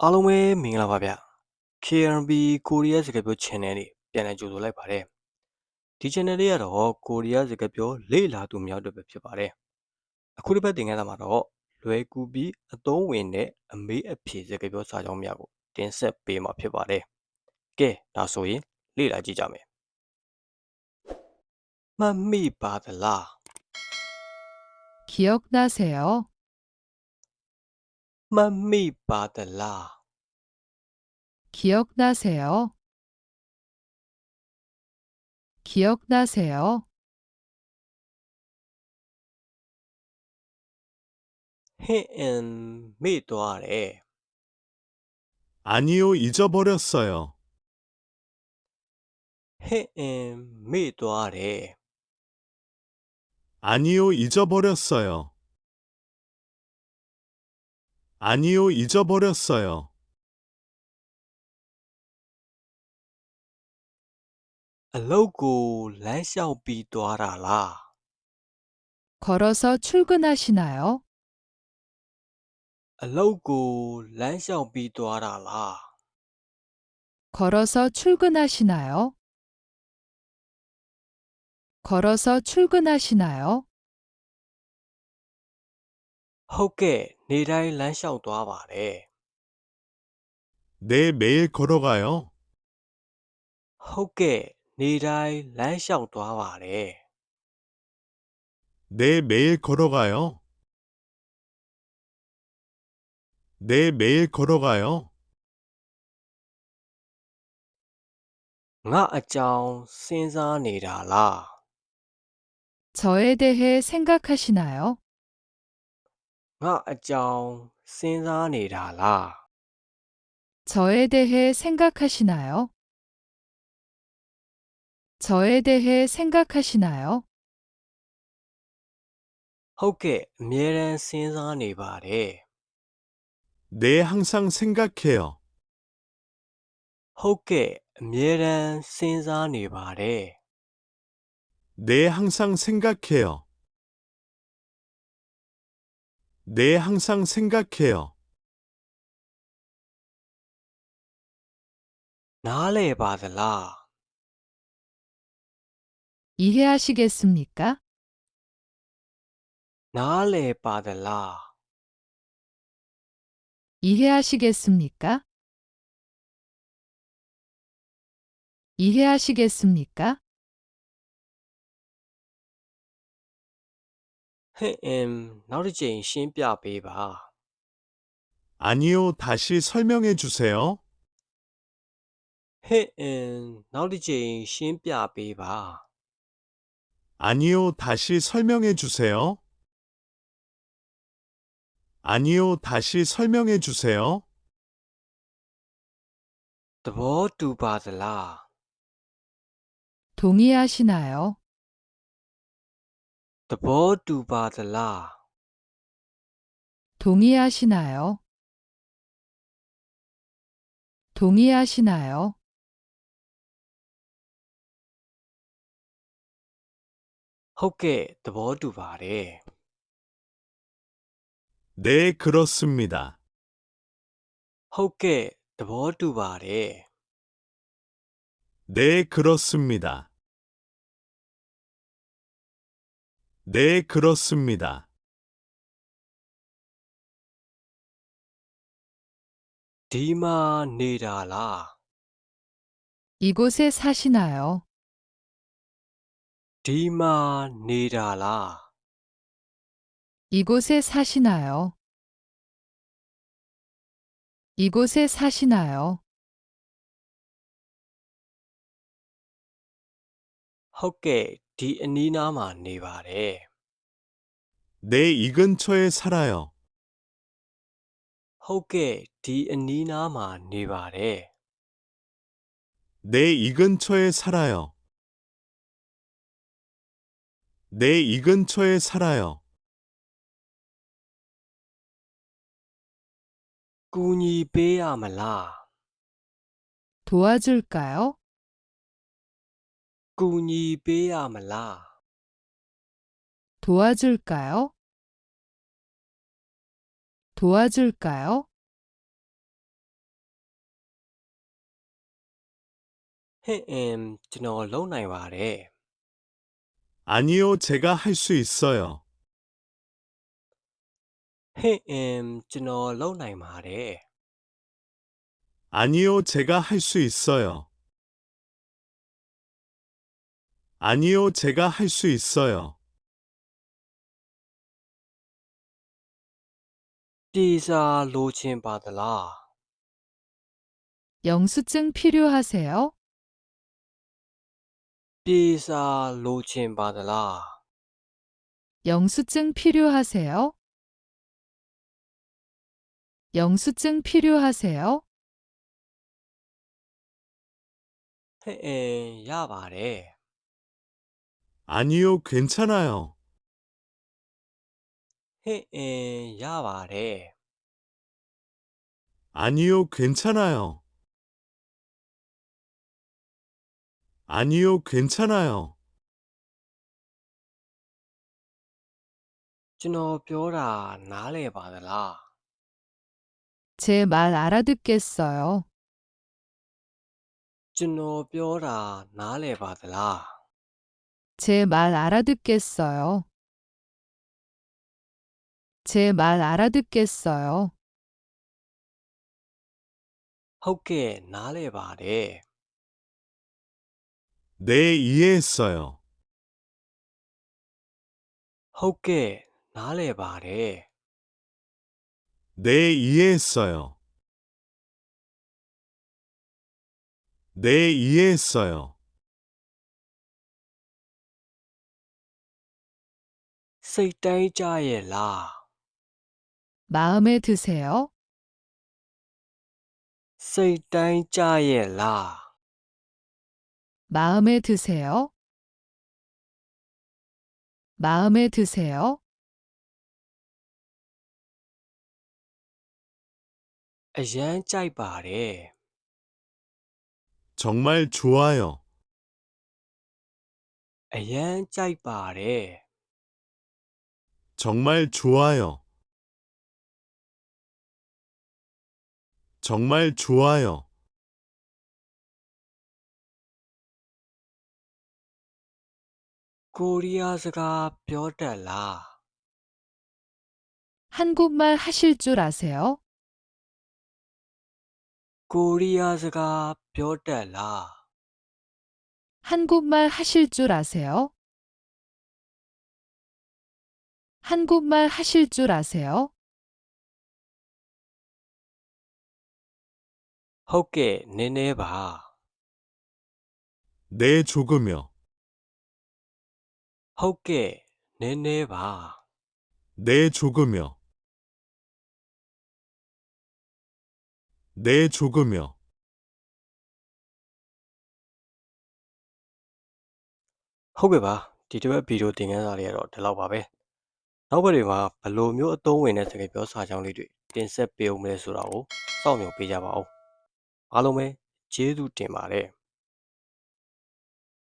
အားလုံးပဲမင်္ဂလာပါဗျ KRB ကိုရီးယားစကားပြော channel လေးပြန်လည်ကြိုဆိုလိုက်ပါတယ်ဒီ channel လေးကတော့ကိုရီးယားစကားပြောလေ့လာသူများအတွက်ပဲဖြစ်ပါတယ်အခုတစ်ပတ်သင်ခန်းစာမှာတော့လွယ်ကူပြီးအသုံးဝင်တဲ့အမေးအဖြေစကားပြောစာကြောင်းများကိုတင်ဆက်ပေးမှာဖြစ်ပါတယ်ကဲဒါဆိုရင်လေ့လာကြည့်ကြမယ်မှတ်မိပါသလား 기억나세요? မှတ်မိပါသလား 기억나세요? 기억나세요? ဟင့်အင်မေ့သွားတယ် 아니요, 잊어버렸어요. ဟင့်အင်မေ့သွားတယ် 아니요, 잊어버렸어요. 아니요, 잊어버렸어요. အလုတ်ကိုလမ်းလျှောက်ပြီးသွားတာလား 걸어서 출근하시나요? အလုတ်ကိုလမ်းလျှောက်ပြီးသွားတာလား 걸어서 출근하시나요? 걸어서 출근하시나요? ဟုတ်ကဲ့နေတိုင်းလမ်းလျှောက်သွားပါတယ် 네, 매일 걸어가요. ဟုတ်ကဲ့နေတိုင်းလမ်းလျှောက်သွားပါတယ် 네, 매일 걸어가요. 네, 매일 걸어가요. ငါအကြောင်းစဉ်းစားနေတာလား 저에 대해 생각하시나요? ငါအကြောင်းစဉ်းစားနေတာလား 저에 대해 생각하시나요? 저에 대해 생각하시나요? ဟုတ်ကဲ့အမြဲတမ်းစဉ်းစားနေပါတယ် 네, 항상 생각해요. ဟုတ်ကဲ့အမြဲတမ်းစဉ်းစားနေပါတယ် 네, 항상 생각해요. 네, 항상 생각해요. နားလဲပါသလား 이해하시겠습니까? နားလဲပါသလား 이해하시겠습니까? 이해하시겠습니까? ဟင့်အင်နောက်တစ်ချိန်ရှင်းပြပေးပါ 아니요, 다시 설명해 주세요. ဟင့်အင်နောက်တစ်ချိန်ရှင်းပြပေးပါ 아니요, 다시 설명해 주세요. 아니요, 다시 설명해 주세요. သဘောတူပါသလား 동의하시나요? သဘောတူပါသလား 동의하시나요? 동의하시나요? ဟုတ်ကဲ့သဘောတူပါတယ် 네, 그렇습니다. ဟုတ်ကဲ့သဘောတူပါတယ် 네, 그렇습니다. 네, 그렇습니다. ဒီမှာနေတာလား 이곳에 사시나요? ဒီမှာနေတာလား 이곳에 사시나요? 이곳에 사시나요? ဟုတ်ကဲ့ဒီအနီးနားမှာနေပါတယ် 네, 이 근처에 살아요. ဟုတ်ကဲ့ဒီအနီးနားမှာနေပါတယ် 네, 이 근처에 살아요. 네, 이 근처에 살아요. ကူညီပေးရမလား 도와줄까요? ကူညီပေးရမလား 도와줄까요? 도와줄까요? ဟင့်ကျွန်တော်လုံနိုင်ပါတယ် 아니요, 제가 할 수 있어요. ဟင့်ကျွန်တော်လုံနိုင်ပါတယ် 아니요, 제가 할 수 있어요. 아니요, 제가 할 수 있어요. ပြေစာလိုချင်ပါသလား 영수증 필요하세요? ပြေစာလိုချင်ပါသလား 영수증 필요하세요? 영수증 필요하세요? ဟင့်ရပါတယ် 아니요, 괜찮아요. ဟင့်ရပါတယ် 아니요, 괜찮아요. 아니요, 괜찮아요. ကျွန်တော်ပြောတာနားလည်ပါသလား 제 말 알아듣겠어요? ကျွန်တော်ပြောတာနားလည်ပါသလား 제 말 알아듣겠어요? 제 말 알아듣겠어요? ဟုတ်ကဲ့နားလည်ပါတယ် 네, 이해했어요. ဟုတ်ကဲ့နားလည်ပါတယ် 네, 이해했어요. 네, 이해했어요. စိတ်တိုင်းကြရဲ့လား 마음에 드세요? စိတ်တိုင်းကြရဲ့လား 마음에 드세요? 마음에 드세요? အရန်ကြိုက်ပါတယ် 정말 좋아요. အရန်ကြိုက်ပါတယ် 정말 좋아요. 정말 좋아요. ကိုရီးယားစကားပြောတတ်လား 한국말 하실 줄 아세요? ကိုရီးယားစကားပြောတတ်လား 한국말 하실 줄 아세요? 한국말 하실 줄 아세요? ဟုတ်ကဲ့နည်းနည်းပါ 네, 조금요. ဟုတ်ကဲ့နည်းနည်းပါ 네, 조금요. 네, 조금요. ဟုတ်ကဲ့ပါဒီတစ်ပတ်ဗီဒီယိုသင်ခန်းစာလေးကတော့ဒီလောက်ပါပဲနောက်ဘက်တွေမှာဘယ်လိုမျိုးအသုံးဝင်တဲ့စကားပြောစာကြောင်းလေးတွေတင်ဆက်ပေးအောင်မလဲဆိုတာကိုစောင့်မျှော်ပေးကြပါဦးအားလုံးပဲကျေးဇူးတင်ပါတယ်